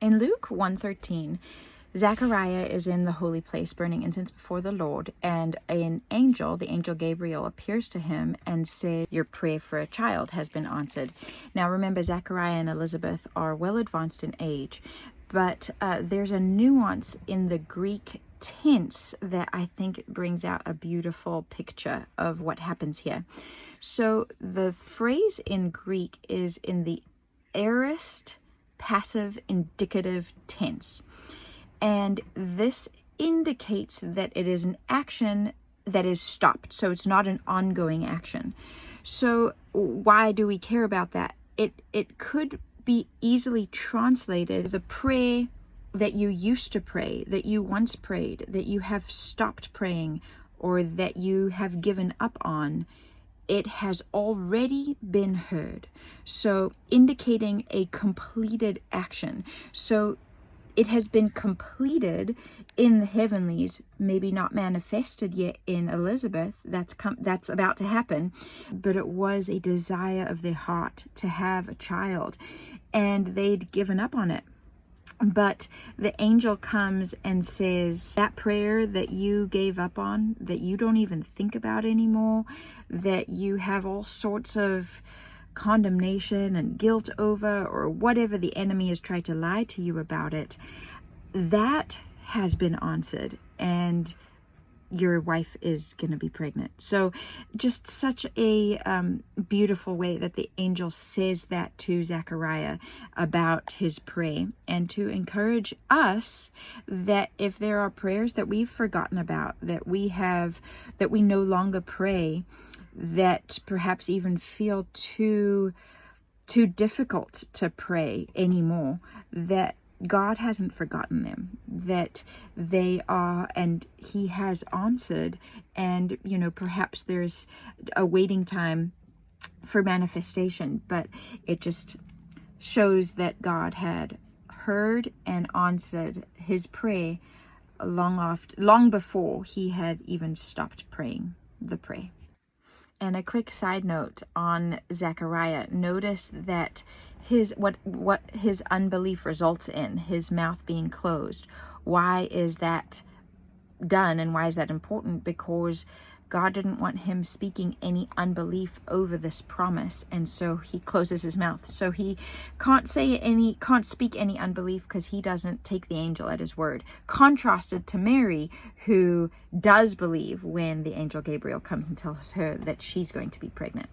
In Luke 1:13, Zechariah is in the holy place burning incense before the Lord, and an angel, the angel Gabriel, appears to him and says, "Your prayer for a child has been answered." Now remember, Zechariah and Elizabeth are well advanced in age, but there's a nuance in the Greek tense that I think brings out a beautiful picture of what happens here. So the phrase in Greek is in the aorist passive indicative tense. And this indicates that it is an action that is stopped. So it's not an ongoing action. So why do we care about that? It could be easily translated, the prayer that you used to pray, that you once prayed, that you have stopped praying, or that you have given up on, it has already been heard. So indicating a completed action. So it has been completed in the heavenlies, maybe not manifested yet in Elizabeth. That's about to happen, but it was a desire of their heart to have a child, and they'd given up on it. But the angel comes and says, that prayer that you gave up on, that you don't even think about anymore, that you have all sorts of condemnation and guilt over, or whatever the enemy has tried to lie to you about it, that has been answered, and your wife is going to be pregnant. So just such a beautiful way that the angel says that to Zechariah about his prayer, and to encourage us that if there are prayers that we've forgotten about, that we no longer pray, that perhaps even feel too difficult to pray anymore, that God hasn't forgotten them, that they are, and he has answered. And perhaps there's a waiting time for manifestation, but it just shows that God had heard and answered his prayer long before he had even stopped praying the prayer. And a quick side note on Zechariah, notice that what his unbelief results in, his mouth being closed. Why is that done, and why is that important? Because God didn't want him speaking any unbelief over this promise, and so he closes his mouth. So he can't speak any unbelief, because he doesn't take the angel at his word. Contrasted to Mary, who does believe when the angel Gabriel comes and tells her that she's going to be pregnant.